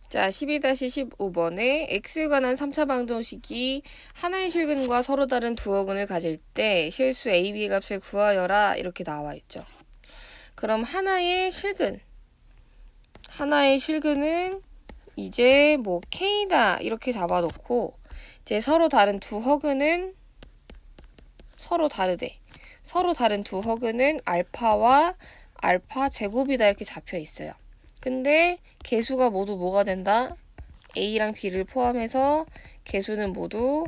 자, 12-15번에 x에 관한 3차 방정식이 하나의 실근과 서로 다른 두 어근을 가질 때 실수 a, b의 값을 구하여라 이렇게 나와 있죠. 그럼 하나의 실근은 이제 뭐 k다 이렇게 잡아놓고 이제 서로 다른 두 허근은 서로 다르대. 서로 다른 두 허근은 알파와 알파 제곱이다 이렇게 잡혀 있어요. 근데 개수가 모두 뭐가 된다? A랑 B를 포함해서 개수는 모두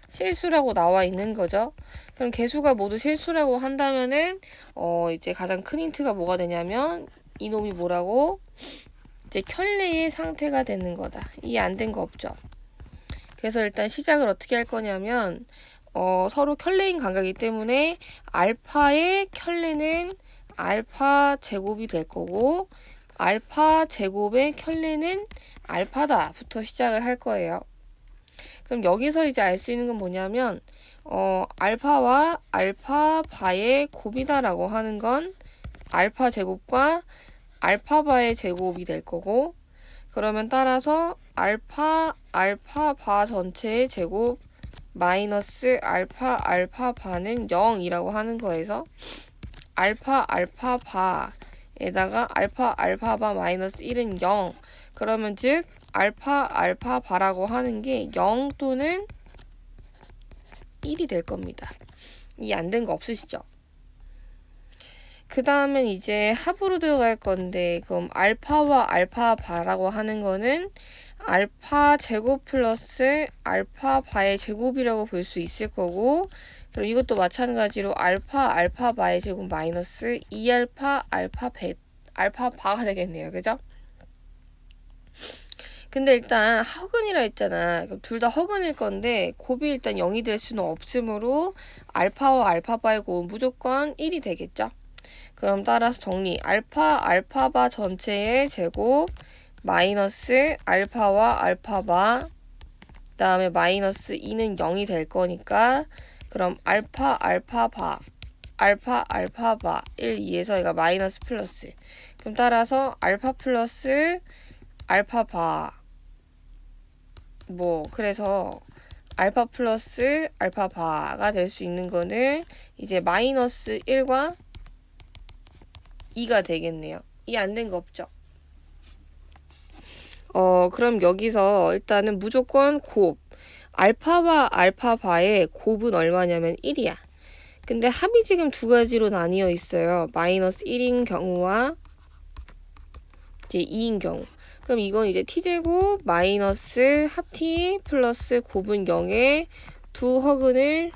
실수라고 나와 있는 거죠. 그럼 개수가 모두 실수라고 한다면은 이제 가장 큰 힌트가 뭐가 되냐면 이놈이 뭐라고? 이제 켤레의 상태가 되는 거다. 이해 안 된 거 없죠? 그래서 일단 시작을 어떻게 할 거냐면 서로 켤레인 관계이기 때문에 알파의 켤레는 알파 제곱이 될 거고 알파 제곱의 켤레는 알파다부터 시작을 할 거예요. 그럼 여기서 이제 알 수 있는 건 뭐냐면 알파와 알파바의 곱이다라고 하는 건 알파 제곱과 알파바의 제곱이 될 거고 그러면 따라서 알파바 전체의 제곱 마이너스 알파바는 0이라고 하는 거에서 알파바에다가 알파바 마이너스 1은 0. 그러면 즉 알파바라고 하는 게 0 또는 1이 될 겁니다. 이해 안 된 거 없으시죠? 그 다음엔 이제 합으로 들어갈 건데 그럼 알파와 알파바라고 하는 거는 알파 제곱 플러스 알파바의 제곱이라고 볼 수 있을 거고 그럼 이것도 마찬가지로 알파바의 제곱 마이너스 2알파 알파바가 되겠네요. 그죠? 근데 일단 허근이라 했잖아. 그럼 둘 다 허근일 건데 곱이 일단 0이 될 수는 없으므로 알파와 알파바의 곱은 무조건 1이 되겠죠? 그럼 따라서 정리. 알파바 전체의 제곱 마이너스 알파와 알파바 그 다음에 마이너스 2는 0이 될 거니까 그럼 알파바 1, 2에서 얘가 마이너스 플러스 그럼 따라서 알파 플러스 알파바 그래서 알파 플러스 알파바가 될 수 있는 거는 이제 마이너스 1과 2가 되겠네요. 이해 안 된 거 없죠? 그럼 여기서 일단은 무조건 곱. 알파와 알파바의 곱은 얼마냐면 1이야. 근데 합이 지금 두 가지로 나뉘어 있어요. 마이너스 1인 경우와 이제 2인 경우. 그럼 이건 이제 t제곱 마이너스 합t 플러스 곱은 0의 두 허근을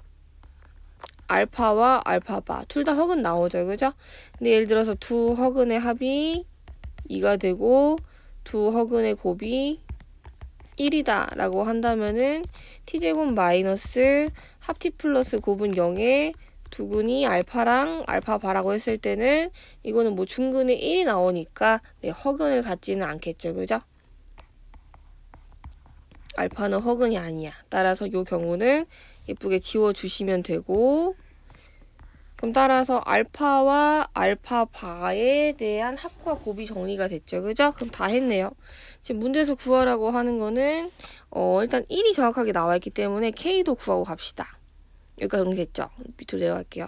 알파와 알파바 둘 다 허근 나오죠. 그죠? 근데 예를 들어서 두 허근의 합이 2가 되고 두 허근의 곱이 1이다 라고 한다면은 t제곱 마이너스 합t 플러스 곱은 0의 두근이 알파랑 알파바라고 했을 때는 이거는 뭐 중근의 1이 나오니까 허근을 갖지는 않겠죠. 그죠? 알파는 허근이 아니야. 따라서 이 경우는 예쁘게 지워주시면 되고 그럼 따라서 알파와 알파바에 대한 합과 곱이 정리가 됐죠. 그죠? 그럼 다 했네요. 지금 문제에서 구하라고 하는 거는 일단 1이 정확하게 나와 있기 때문에 K도 구하고 갑시다. 여기까지 정리됐죠? 밑으로 내려갈게요.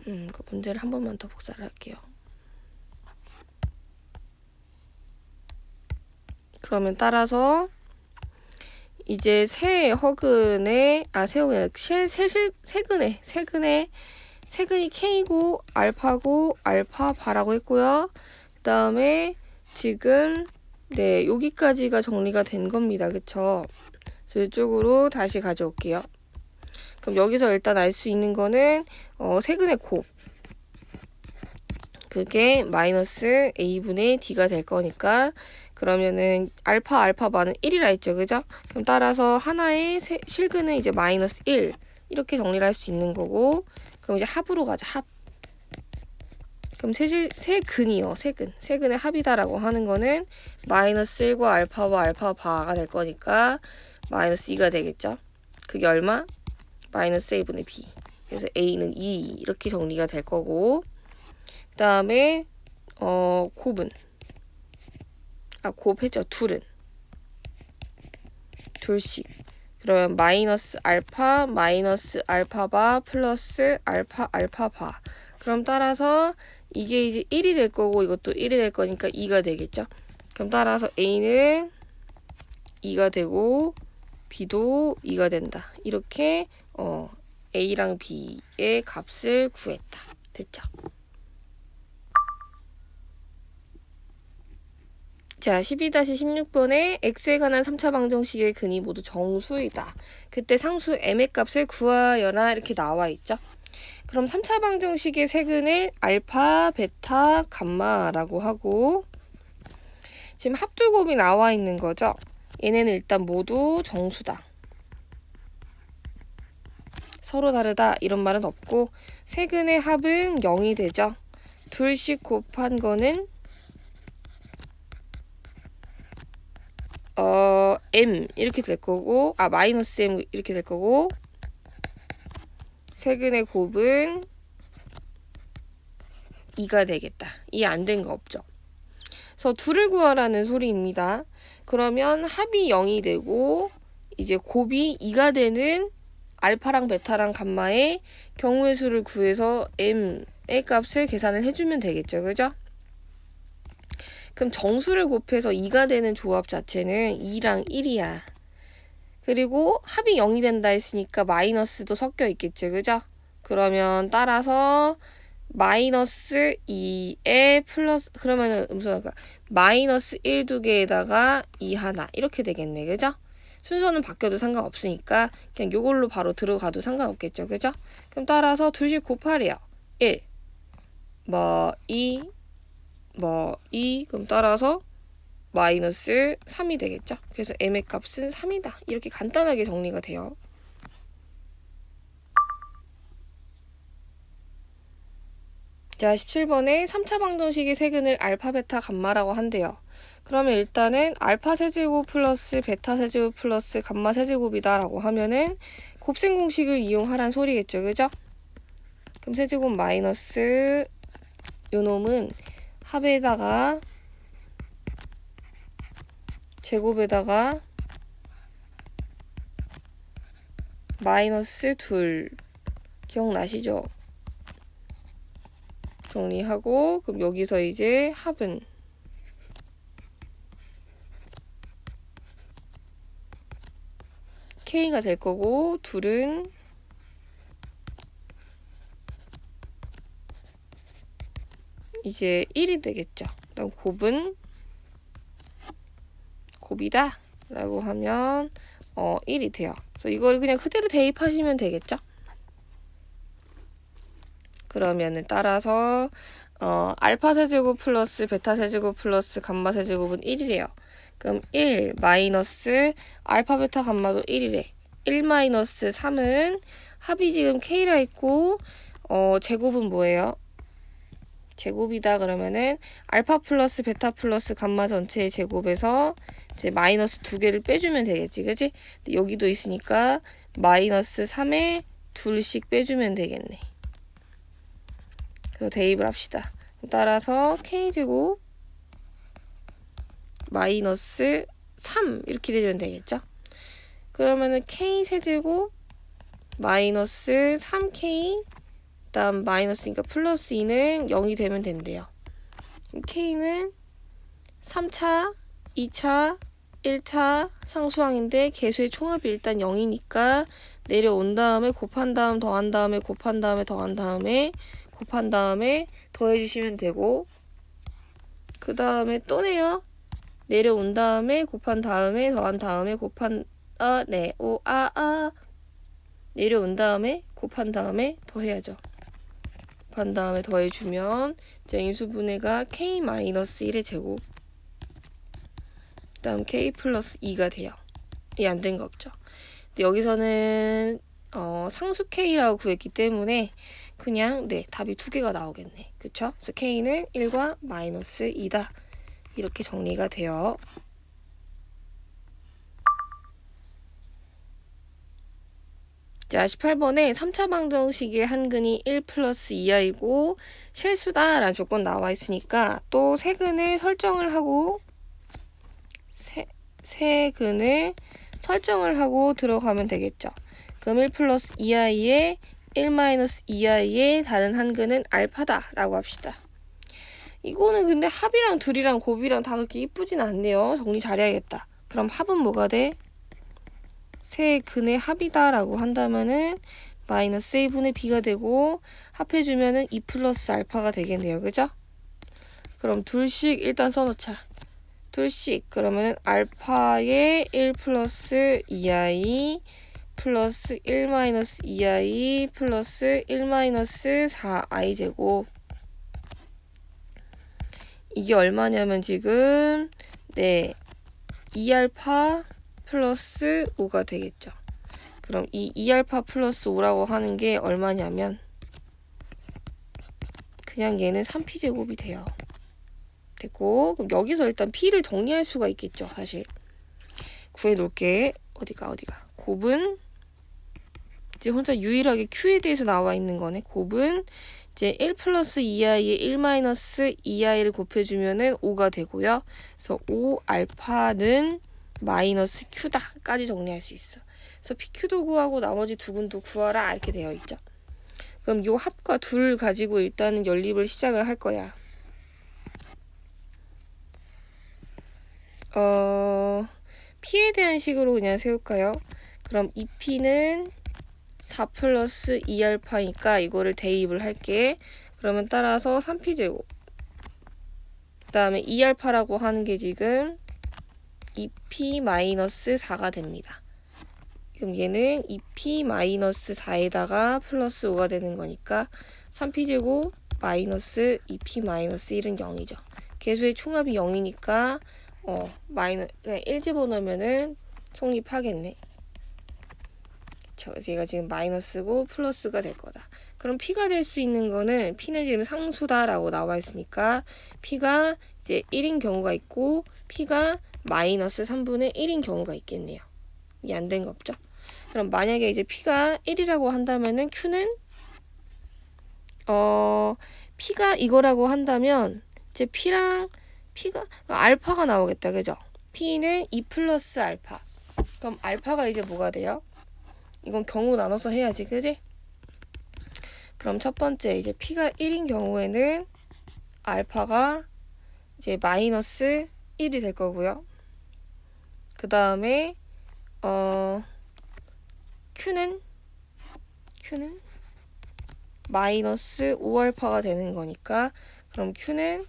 그 문제를 한 번만 더 복사를 할게요. 그러면 따라서 이제 세근의 K고 알파고 알파바라고 했고요. 그 다음에 지금 여기까지가 정리가 된 겁니다. 그쵸? 그래서 이쪽으로 다시 가져올게요. 그럼 여기서 일단 알 수 있는 거는 세근의 곱 그게 마이너스 a분의 d가 될 거니까 그러면은 알파바는 1이라 했죠. 그죠? 그럼 따라서 하나의 실근은 이제 마이너스 1 이렇게 정리를 할 수 있는 거고 그럼 이제 합으로 가자. 합. 그럼 세근이요. 세근의 합이다라고 하는 거는 마이너스 1과 알파와 알파바가 될 거니까 마이너스 2가 되겠죠. 그게 얼마? 마이너스 a분의 b. 그래서 a는 2 이렇게 정리가 될 거고 그 다음에 곱은 곱했죠. 둘은. 둘씩. 그러면 마이너스 알파, 마이너스 알파바, 플러스 알파, 알파바. 그럼 따라서 이게 이제 1이 될 거고 이것도 1이 될 거니까 2가 되겠죠. 그럼 따라서 A는 2가 되고 B도 2가 된다. 이렇게 A랑 B의 값을 구했다. 됐죠? 자, 12-16번에 x에 관한 3차 방정식의 근이 모두 정수이다. 그때 상수 m의 값을 구하여라 이렇게 나와 있죠. 그럼 3차 방정식의 세근을 알파, 베타, 감마라고 하고 지금 합두곱이 나와 있는 거죠. 얘네는 일단 모두 정수다. 서로 다르다 이런 말은 없고 세근의 합은 0이 되죠. 둘씩 곱한 거는 m 이렇게 될 거고 마이너스 m 이렇게 될 거고 세근의 곱은 2가 되겠다. 이해 안 된 거 없죠? 그래서 둘을 구하라는 소리입니다. 그러면 합이 0이 되고 이제 곱이 2가 되는 알파랑 베타랑 감마의 경우의 수를 구해서 m의 값을 계산을 해주면 되겠죠. 그죠? 그럼 정수를 곱해서 2가 되는 조합 자체는 2랑 1이야. 그리고 합이 0이 된다 했으니까 마이너스도 섞여 있겠죠. 그죠? 그러면 따라서 마이너스 2에 플러스 그러면은 무슨 마이너스 1 두 개에다가 2 하나 이렇게 되겠네. 그죠? 순서는 바뀌어도 상관없으니까 그냥 요걸로 바로 들어가도 상관없겠죠. 그죠? 그럼 따라서 둘씩 곱하래요. 1 2 그럼 따라서 마이너스 3이 되겠죠. 그래서 m의 값은 3이다. 이렇게 간단하게 정리가 돼요. 자, 17번에 3차 방정식의 세근을 알파, 베타, 감마라고 한대요. 그러면 일단은 알파 세제곱 플러스 베타 세제곱 플러스 감마 세제곱이다 라고 하면은 곱셈 공식을 이용하란 소리겠죠. 그죠? 그럼 세제곱 마이너스 요놈은 합에다가 제곱에다가 마이너스 2 기억나시죠? 정리하고 그럼 여기서 이제 합은 K가 될 거고 둘은 이제 1이 되겠죠. 그다음 곱은 곱이다 라고 하면 1이 돼요. 그래서 이걸 그냥 그대로 대입하시면 되겠죠. 그러면은 따라서 알파 세제곱 플러스 베타 세제곱 플러스 감마 세제곱은 1이래요. 그럼 1 마이너스 알파 베타 감마도 1이래. 1 마이너스 3은 합이 지금 K라 있고 제곱은 뭐예요? 제곱이다 그러면은 알파 플러스 베타 플러스 감마 전체의 제곱에서 이제 마이너스 2개를 빼주면 되겠지. 그지? 근데 여기도 있으니까 마이너스 3에 둘씩 빼주면 되겠네. 그래서 대입을 합시다. 따라서 K제곱 마이너스 3 이렇게 되면 되겠죠. 그러면은 K세제곱 마이너스 3K 그다음 마이너스니까 플러스 2는 0이 되면 된대요. K는 3차, 2차, 1차 상수항인데 개수의 총합이 일단 0이니까 내려온 다음에 곱한 다음 더한 다음에 곱한 다음에 더한 다음에 곱한 다음에 더해주시면 되고 그 다음에 또 내요. 내려온 다음에 곱한 다음에 더한 다음에 곱한 내려온 다음에 곱한 다음에 더해야죠. 곱한 다음에 더해주면 이제 인수분해가 K-1의 제곱 그 다음 K 플러스 2가 돼요. 이해 안 된 거 없죠? 근데 여기서는 상수 K라고 구했기 때문에 그냥 답이 2개가 나오겠네. 그쵸? 그래서 K는 1과 마이너스 2다. 이렇게 정리가 돼요. 자, 18번에 3차 방정식의 한근이 1 플러스 2i고 실수다 라는 조건 나와 있으니까 또 세근을 설정을 하고 세근을 설정을 하고 들어가면 되겠죠. 그럼 1 플러스 2i에 1 마이너스 2i의 다른 한 근은 알파다 라고 합시다. 이거는 근데 합이랑 둘이랑 곱이랑 다 그렇게 이쁘진 않네요. 정리 잘해야겠다. 그럼 합은 뭐가 돼? 세 근의 합이다 라고 한다면은 마이너스 a분의 b가 되고 합해주면은 2 플러스 알파가 되겠네요. 그죠? 그럼 둘씩 일단 써놓자. 둘씩 그러면은 알파의 1 플러스 2i 플러스 1 마이너스 2i 플러스 1 마이너스 4i 제곱. 이게 얼마냐면 지금 2알파 플러스 5가 되겠죠. 그럼 이 2알파 플러스 5라고 하는 게 얼마냐면 그냥 얘는 3p제곱이 돼요. 됐고, 그럼 여기서 일단 p를 정리할 수가 있겠죠. 사실 구해 놓을게. 어디가 곱은 이제 혼자 유일하게 q에 대해서 나와 있는 거네. 곱은 이제 1 플러스 2i에 1 마이너스 2i를 곱해주면은 5가 되고요. 그래서 5알파는 마이너스 q다까지 정리할 수 있어. 그래서 pq도 구하고 나머지 두 근도 구하라 이렇게 되어 있죠. 그럼 요 합과 둘 가지고 일단은 연립을 시작을 할 거야. p에 대한 식으로 그냥 세울까요? 그럼 이 p는 4 플러스 2알파니까 이거를 대입을 할게. 그러면 따라서 3p제곱. 그 다음에 2알파라고 하는 게 지금 2p 마이너스 4가 됩니다. 그럼 얘는 2p 마이너스 4에다가 플러스 5가 되는 거니까 3p제곱 마이너스 2p 마이너스 1은 0이죠. 개수의 총합이 0이니까 그냥 1 집어넣으면은 성립하겠네. 제가 지금 마이너스고 플러스가 될 거다. 그럼 p가 될 수 있는 거는 p는 지금 상수다라고 나와 있으니까 p가 이제 1인 경우가 있고 p가 마이너스 3분의 1인 경우가 있겠네요. 이게 안 된 거 없죠? 그럼 만약에 이제 p가 1이라고 한다면은 q는 p가 이거라고 한다면 이제 p가 알파가 나오겠다. 그죠? p는 2 플러스 알파. 그럼 알파가 이제 뭐가 돼요? 이건 경우 나눠서 해야지, 그지? 그럼 첫 번째 이제 p가 1인 경우에는 알파가 이제 마이너스 1이 될 거고요. 그 다음에 q는 마이너스 5알파가 되는 거니까 그럼 q는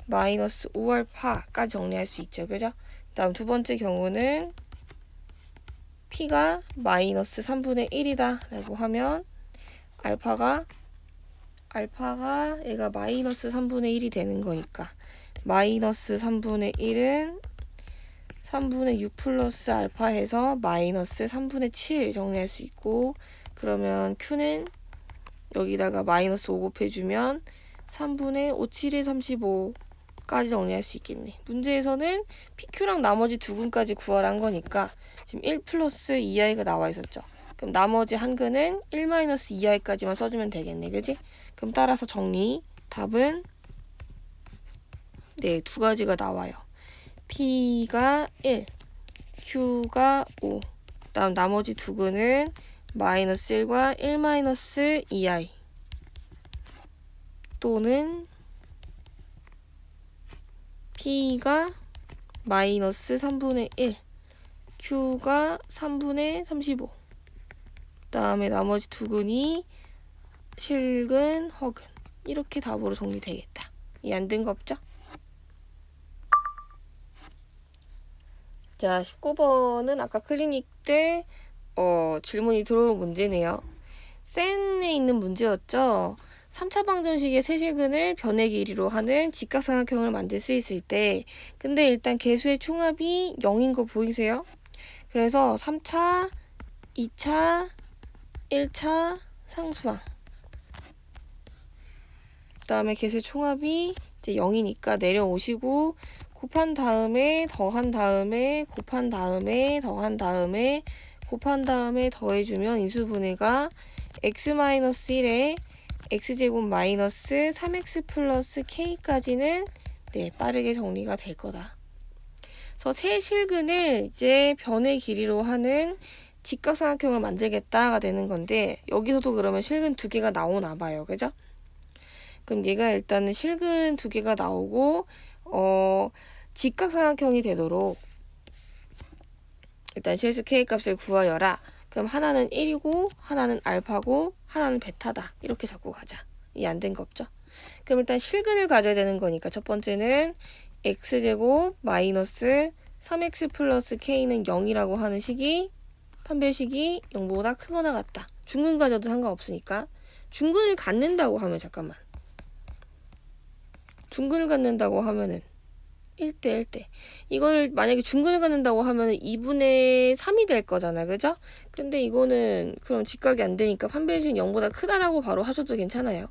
마이너스 5알파까지 정리할 수 있죠, 그죠? 그 다음 두 번째 경우는 p가 마이너스 3분의 1이다 라고 하면 알파가 얘가 마이너스 3분의 1이 되는 거니까 마이너스 3분의 1은 3분의 6 플러스 알파 해서 마이너스 3분의 7 정리할 수 있고, 그러면 q는 여기다가 마이너스 5 곱해주면 3분의 5, 7에 35까지 정리할 수 있겠네. 문제에서는 pq랑 나머지 두 근까지 구하란 거니까 지금 1 플러스 2i가 나와 있었죠. 그럼 나머지 한 근은 1 마이너스 2i까지만 써주면 되겠네. 그지? 그럼 따라서 정리. 답은 두 가지가 나와요. p가 1, q가 5. 다음 나머지 두 근은 마이너스 1과 1 마이너스 2i 또는 p가 마이너스 3분의 1, q가 3분의 35. 다음에 나머지 두 근이 실근, 허근. 이렇게 답으로 정리되겠다. 이 안 된 거 없죠? 자, 19번은 아까 클리닉 때 질문이 들어온 문제네요. 센에 있는 문제였죠. 3차 방정식의 세실근을 변의 길이로 하는 직각삼각형을 만들 수 있을 때, 근데 일단 개수의 총합이 0인 거 보이세요? 그래서 3차, 2차, 1차 상수항. 그 다음에 개수의 총합이 이제 0이니까 내려오시고 곱한 다음에 더한 다음에 곱한 다음에 더한 다음에 곱한 다음에 더해주면 인수분해가 x-1에 x제곱 마이너스 3x 플러스 k까지는 빠르게 정리가 될 거다. 그래서 새 실근을 이제 변의 길이로 하는 직각삼각형을 만들겠다가 되는 건데, 여기서도 그러면 실근 두 개가 나오나 봐요. 그죠? 그럼 얘가 일단은 실근 두 개가 나오고 직각삼각형이 되도록 일단 실수 k 값을 구하여라. 그럼 하나는 1이고 하나는 알파고 하나는 베타다. 이렇게 잡고 가자. 이해 안 된 거 없죠? 그럼 일단 실근을 가져야 되는 거니까 첫 번째는 x제곱 마이너스 3x 플러스 k는 0이라고 하는 식이 판별식이 0보다 크거나 같다. 중근 가져도 상관없으니까. 중근을 갖는다고 하면 잠깐만. 중근을 갖는다고 하면은 1대 1대. 이걸 만약에 중근을 갖는다고 하면은 2분의 3이 될 거잖아. 그죠? 근데 이거는 그럼 직각이 안 되니까 판별식 0보다 크다라고 바로 하셔도 괜찮아요.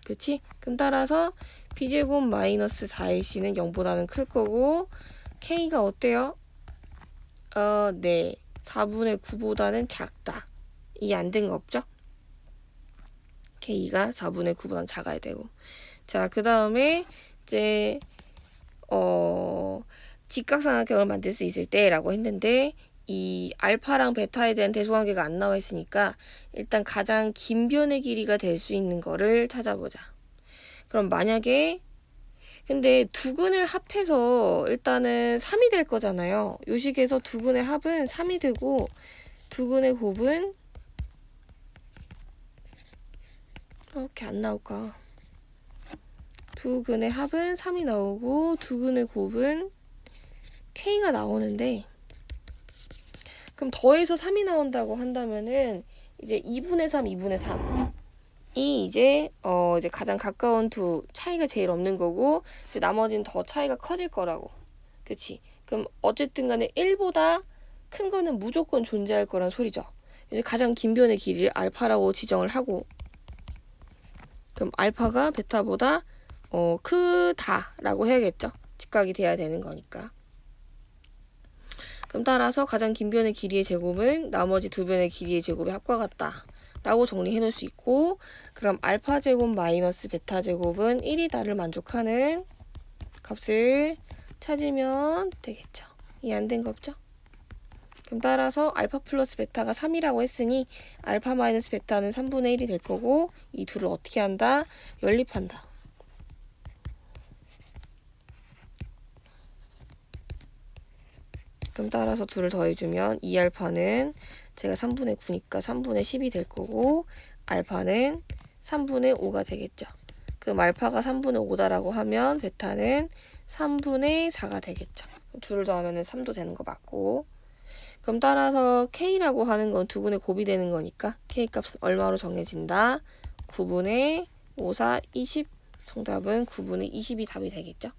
그렇지? 그럼 따라서 b제곱 마이너스 4ac는 0보다는 클 거고 k가 어때요? 네. 4분의 9보다는 작다. 이게 안 된 거 없죠? k가 4분의 9보다는 작아야 되고. 자, 그 다음에 이제 직각삼각형을 만들 수 있을 때라고 했는데 이 알파랑 베타에 대한 대소관계가 안 나와 있으니까 일단 가장 긴 변의 길이가 될 수 있는 거를 찾아보자. 그럼 만약에 근데 두 근을 합해서 일단은 3이 될 거잖아요. 요 식에서 두 근의 합은 3이 되고 두 근의 곱은 이렇게 안 나올까? 두 근의 합은 3이 나오고 두 근의 곱은 k가 나오는데 그럼 더해서 3이 나온다고 한다면은 이제 2분의 3, 2분의 3이 이제 가장 가까운 두 차이가 제일 없는 거고 이제 나머지는 더 차이가 커질 거라고. 그치? 그럼 어쨌든 간에 1보다 큰 거는 무조건 존재할 거란 소리죠. 이제 가장 긴 변의 길이를 알파라고 지정을 하고 그럼 알파가 베타보다 크다라고 해야겠죠. 직각이 돼야 되는 거니까. 그럼 따라서 가장 긴 변의 길이의 제곱은 나머지 두 변의 길이의 제곱의 합과 같다. 라고 정리해 놓을 수 있고 그럼 알파 제곱 마이너스 베타 제곱은 1이다를 만족하는 값을 찾으면 되겠죠. 이해 안 된 거 없죠? 그럼 따라서 알파 플러스 베타가 3이라고 했으니 알파 마이너스 베타는 3분의 1이 될 거고 이 둘을 어떻게 한다? 연립한다. 그럼 따라서 둘을 더해주면 2알파는 제가 3분의 9니까 3분의 10이 될 거고 알파는 3분의 5가 되겠죠. 그럼 알파가 3분의 5다라고 하면 베타는 3분의 4가 되겠죠. 둘을 더하면 3도 되는 거 맞고 그럼 따라서 k라고 하는 건 두 근의 곱이 되는 거니까 k 값은 얼마로 정해진다? 9분의 5, 4, 20 정답은 9분의 20이 답이 되겠죠.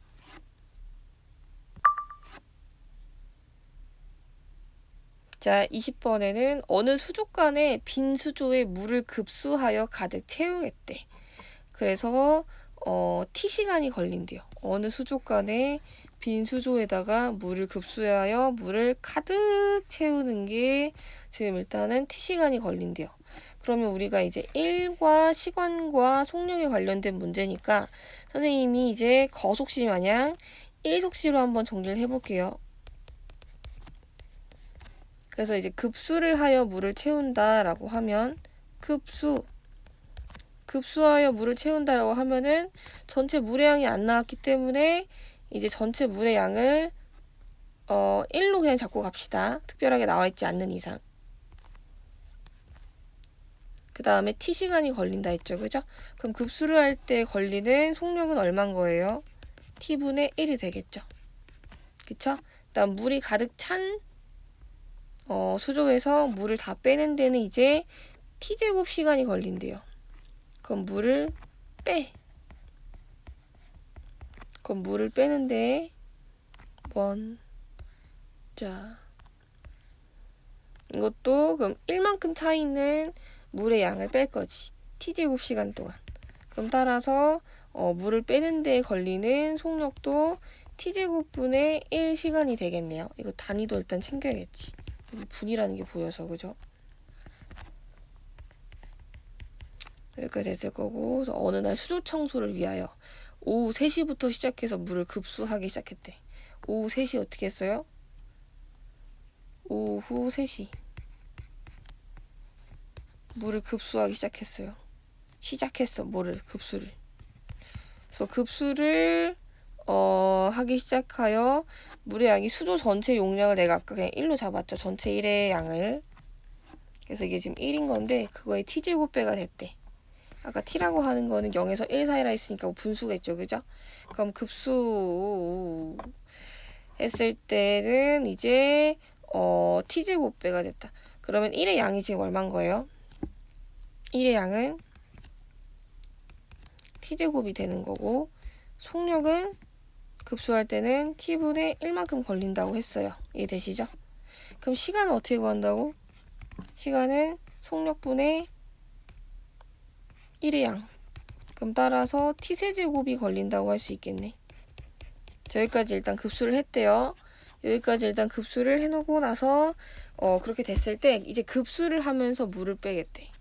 자, 20번에는 어느 수족관에 빈 수조에 물을 급수하여 가득 채우겠대. 그래서 T시간이 걸린대요. 어느 수족관에 빈 수조에다가 물을 급수하여 물을 가득 채우는 게 지금 일단은 T시간이 걸린대요. 그러면 우리가 이제 1과 시간과 속력에 관련된 문제니까 선생님이 이제 거속시 마냥 1속시로 한번 정리를 해볼게요. 그래서 급수를 하여 물을 채운다라고 하면 급수하여 물을 채운다라고 하면은 전체 물의 양이 안 나왔기 때문에 이제 전체 물의 양을 1로 그냥 잡고 갑시다. 특별하게 나와 있지 않는 이상. 그 다음에 T시간이 걸린다 했죠. 그죠? 그럼 급수를 할 때 걸리는 속력은 얼마인 거예요? T분의 1이 되겠죠. 그쵸? 그다음 물이 가득 찬 수조에서 물을 다 빼는 데는 이제 T제곱 시간이 걸린대요. 그럼 물을 빼는데 자 이것도 그럼 1만큼 차 있는 물의 양을 뺄 거지. T제곱 시간 동안. 그럼 따라서 물을 빼는 데 걸리는 속력도 T제곱분의 1시간이 되겠네요. 이거 단위도 일단 챙겨야겠지. 분이라는 게 보여서 그죠? 여기까지 됐을 거고 그래서 어느 날 수조 청소를 위하여 오후 3시부터 시작해서 물을 급수하기 시작했대. 오후 3시 어떻게 했어요? 오후 3시 물을 급수하기 시작했어. 뭐를? 급수를. 그래서 급수를 하기 시작하여 물의 양이 수조 전체 용량을 내가 아까 그냥 1로 잡았죠. 전체 1의 양을. 그래서 이게 지금 1인 건데 그거의 t제곱배가 됐대. 아까 t라고 하는 거는 0에서 1 사이라 했으니까 뭐 분수겠죠. 그죠? 그럼 급수 했을 때는 이제 t제곱배가 됐다. 그러면 1의 양이 지금 얼마인 거예요? 1의 양은 t제곱이 되는 거고 속력은 급수할 때는 t분의 1만큼 걸린다고 했어요. 이해되시죠? 그럼 시간은 어떻게 구한다고? 시간은 속력분의 1의 양. 그럼 따라서 t세제곱이 걸린다고 할 수 있겠네. 여기까지 일단 급수를 했대요. 여기까지 일단 급수를 해놓고 나서 그렇게 됐을 때 이제 급수를 하면서 물을 빼겠대.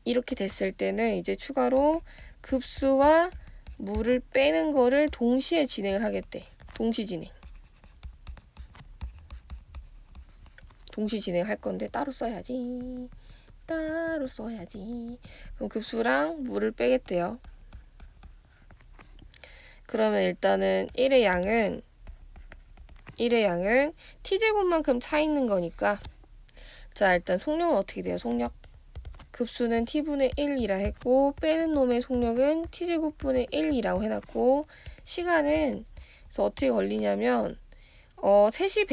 이렇게 됐을 때는 이제 추가로 급수와 물을 빼는 거를 동시에 진행을 하겠대. 동시 진행할 건데 따로 써야지. 그럼 급수랑 물을 빼겠대요. 그러면 일단은 1의 양은 t제곱만큼 차 있는 거니까 자 일단 속력은 어떻게 돼요? 속력 급수는 t분의 1이라 했고 빼는 놈의 속력은 t제곱분의 1이라고 해놨고 시간은 그래서 어떻게 걸리냐면 3시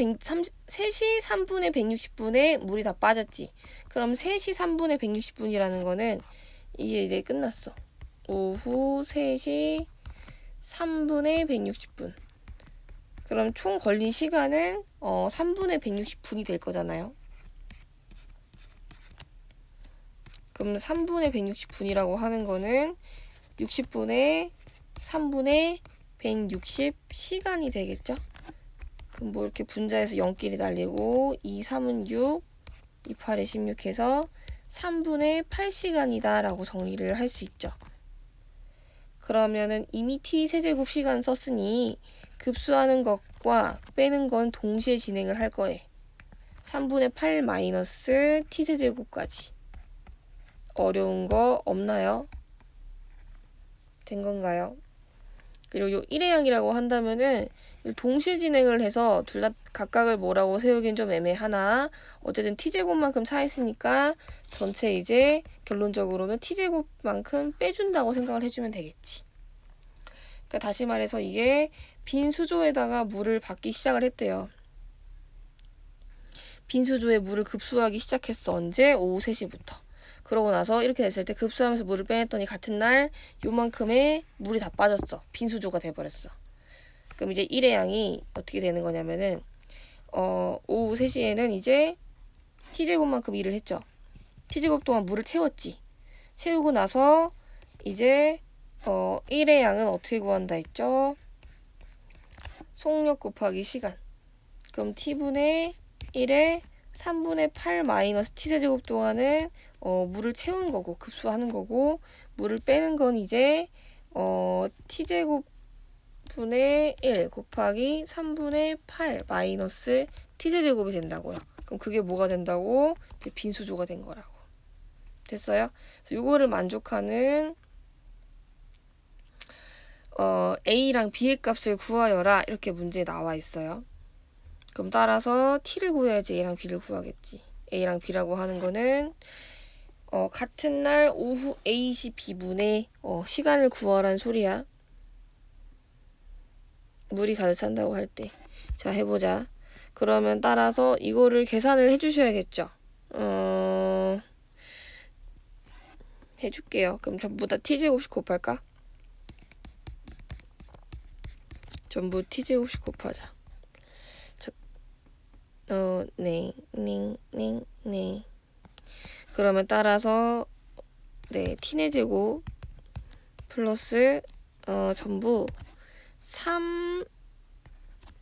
3분의 160분에 물이 다 빠졌지. 그럼 3시 3분의 160분이라는 거는 이게 이제 끝났어. 오후 3시 3분의 160분. 그럼 총 걸린 시간은 3분의 160분이 될 거잖아요. 그럼 3분의 160분이라고 하는 거는 60분의 3분의 160 시간이 되겠죠? 그럼 뭐 이렇게 분자해서 0끼리 날리고 2, 3은 6, 2, 8에 16 해서 3분의 8시간이다 라고 정리를 할 수 있죠. 그러면은 이미 t세제곱 시간 썼으니 급수하는 것과 빼는 건 동시에 진행을 할 거예요. 3분의 8 마이너스 t세제곱까지. 어려운 거 없나요? 된 건가요? 그리고 요 1의 양이라고 한다면은 동시에 진행을 해서 둘 다 각각을 뭐라고 세우긴 좀 애매하나 어쨌든 t제곱만큼 차 있으니까 전체 이제 결론적으로는 t제곱만큼 빼준다고 생각을 해주면 되겠지. 그러니까 다시 말해서 이게 빈 수조에다가 물을 받기 시작을 했대요. 빈 수조에 물을 급수하기 시작했어. 언제? 오후 3시부터. 그러고 나서 이렇게 됐을 때 급수하면서 물을 빼냈더니 같은 날 요만큼의 물이 다 빠졌어. 빈 수조가 돼버렸어. 그럼 이제 1의 양이 어떻게 되는 거냐면은 오후 3시에는 이제 t제곱만큼 일을 했죠. t제곱 동안 물을 채웠지. 채우고 나서 이제 1의 양은 어떻게 구한다 했죠? 속력 곱하기 시간. 그럼 t분의 1에 3분의 8 마이너스 t세제곱 동안은 물을 채우는 거고 급수하는 거고 물을 빼는 건 이제 t제곱분의 1 곱하기 3분의 8 마이너스 t세제곱이 된다고요. 그럼 그게 뭐가 된다고? 이제 빈수조가 된 거라고. 됐어요? 그래서 요거를 만족하는 A랑 B의 값을 구하여라 이렇게 문제에 나와 있어요. 그럼 따라서 T를 구해야지 A랑 B를 구하겠지. A랑 B라고 하는 거는 같은 날 오후 A시 B분의 시간을 구하라는 소리야. 물이 가득 찬다고 할 때. 자, 해보자. 그러면 따라서 이거를 계산을 해주셔야겠죠. 해줄게요. 그럼 전부 다 t제곱씩 곱할까? 전부 t제곱씩 곱하자. 네. 그러면 따라서 네, t네 제곱 플러스 전부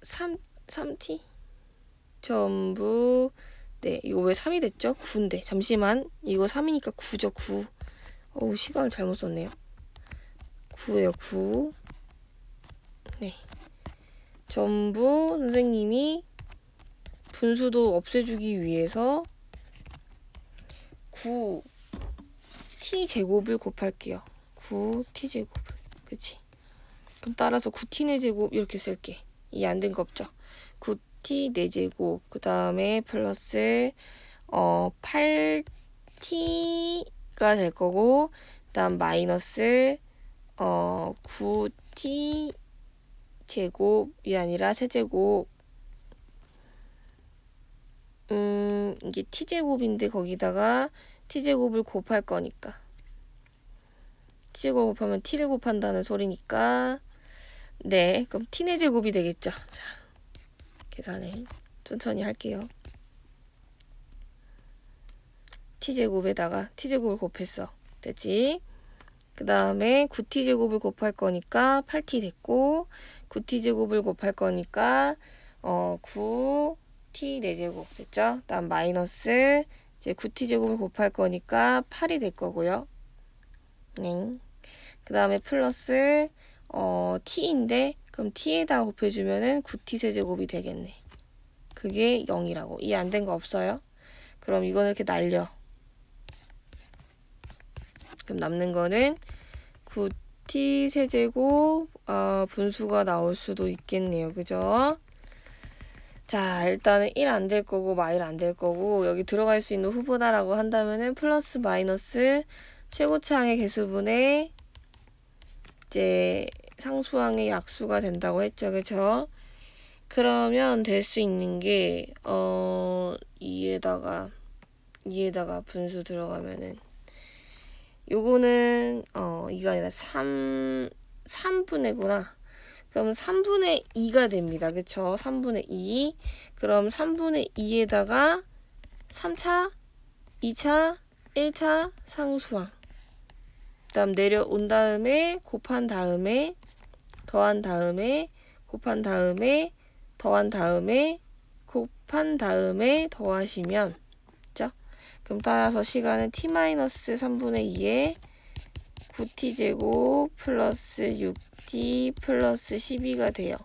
3t 전부 네, 이거 왜 3이 됐죠? 9인데 잠시만 이거 3이니까 9죠 9. 어우 시간을 잘못 썼네요. 9예요 9. 네. 전부 선생님이 분수도 없애주기 위해서 9t제곱을 곱할게요. 9t제곱을. 그치? 그럼 따라서 9t의 제곱 이렇게 쓸게. 이해 안 된 거 없죠? 9t 4제곱 그 다음에 플러스 8t가 될 거고 그 다음 마이너스 9t 제곱이 아니라 세제곱 이게 t제곱인데 거기다가 t제곱을 곱할 거니까 t제곱 곱하면 t를 곱한다는 소리니까 네 그럼 t의 제곱이 되겠죠. 자 계산을 천천히 할게요. t제곱에다가 t제곱을 곱했어. 됐지? 그 다음에 9t제곱을 곱할 거니까 8t 됐고 9t제곱을 곱할 거니까 9t 4제곱 됐죠? 그 다음 마이너스 이제 9t제곱을 곱할 거니까 8이 될 거고요. 네. 그 다음에 플러스 t인데 그럼 t에다 곱해주면은 9t 세제곱이 되겠네. 그게 0이라고. 이해 안 된 거 없어요? 그럼 이거는 이렇게 날려. 그럼 남는 거는 9t 세제곱 분수가 나올 수도 있겠네요. 그죠? 자 일단은 1 안 될 거고 마일 안 될 거고 여기 들어갈 수 있는 후보다라고 한다면은 플러스 마이너스 최고차항의 개수분의 이제 상수항의 약수가 된다고 했죠. 그쵸? 그러면 될 수 있는 게 2에다가 분수 들어가면은 요거는 2가 아니라 3분의구나. 그럼 3분의 2가 됩니다. 그쵸? 3분의 2. 그럼 3분의 2에다가 3차, 2차, 1차 상수항. 그 다음 내려온 다음에 곱한 다음에 더한 다음에 곱한 다음에 더한 다음에 곱한 다음에 더하시면 그죠? 그럼 따라서 시간은 t-3분의 2에 9t제곱 플러스 6t 플러스 12가 돼요.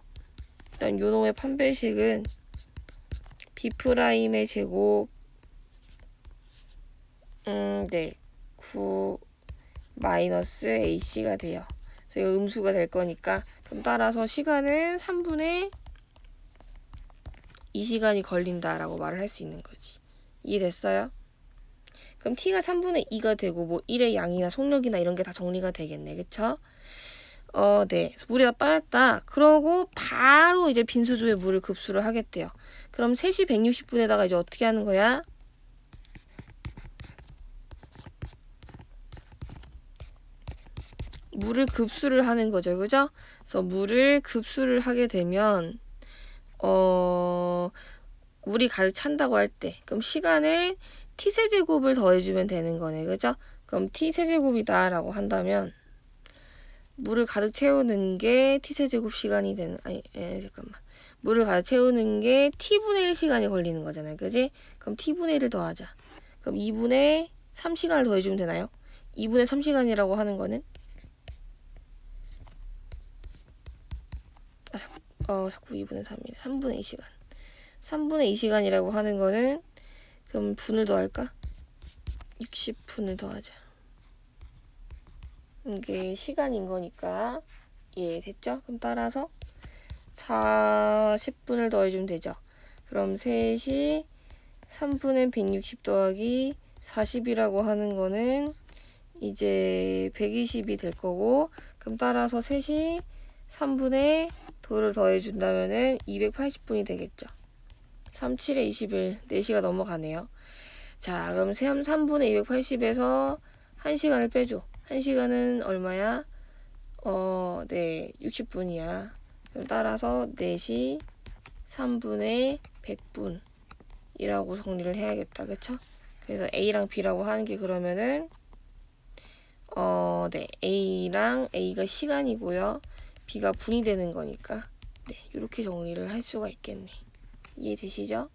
일단 요놈의 판별식은 b'의 제곱 네 9 마이너스 ac가 돼요. 그래서 이거 음수가 될 거니까 그럼 따라서 시간은 3분의 2시간이 걸린다라고 말을 할 수 있는 거지. 이해됐어요? 그럼 t가 3분의 2가 되고 뭐 1의 양이나 속력이나 이런 게 다 정리가 되겠네. 그쵸? 네. 물이 다 빠졌다. 그러고 바로 이제 빈수조에 물을 급수를 하겠대요. 그럼 3시 160분에다가 이제 어떻게 하는 거야? 물을 급수를 하는 거죠. 그죠? 그래서 물을 급수를 하게 되면 물이 가득 찬다고 할 때 그럼 시간을 t세제곱을 더해주면 되는 거네. 그죠? 그럼 t세제곱이다 라고 한다면 물을 가득 채우는 게 t세제곱 시간이 되는 잠깐만 물을 가득 채우는 게 t분의 1 시간이 걸리는 거잖아요. 그지? 그럼 t분의 1을 더하자. 그럼 2분의 3시간을 더해주면 되나요? 2분의 3시간이라고 하는 거는 자꾸 2분의 3이래. 3분의 2시간. 3분의 2시간이라고 하는 거는 그럼 분을 더할까? 60분을 더하자. 이게 시간인 거니까 됐죠? 그럼 따라서 40분을 더해주면 되죠. 그럼 3시 3분의 160 더하기 40이라고 하는 거는 이제 120이 될 거고 그럼 따라서 3시 3분의 도를 더해준다면은 280분이 되겠죠. 3, 7에 21, 4시가 넘어가네요. 자, 그럼 3분의 280에서 1시간을 빼줘. 1시간은 얼마야? 네, 60분이야. 그럼 따라서 4시 3분의 100분이라고 정리를 해야겠다. 그쵸? 그래서 A랑 B라고 하는 게 그러면은 네, A랑 A가 시간이고요. B가 분이 되는 거니까 네, 이렇게 정리를 할 수가 있겠네. 이해되시죠?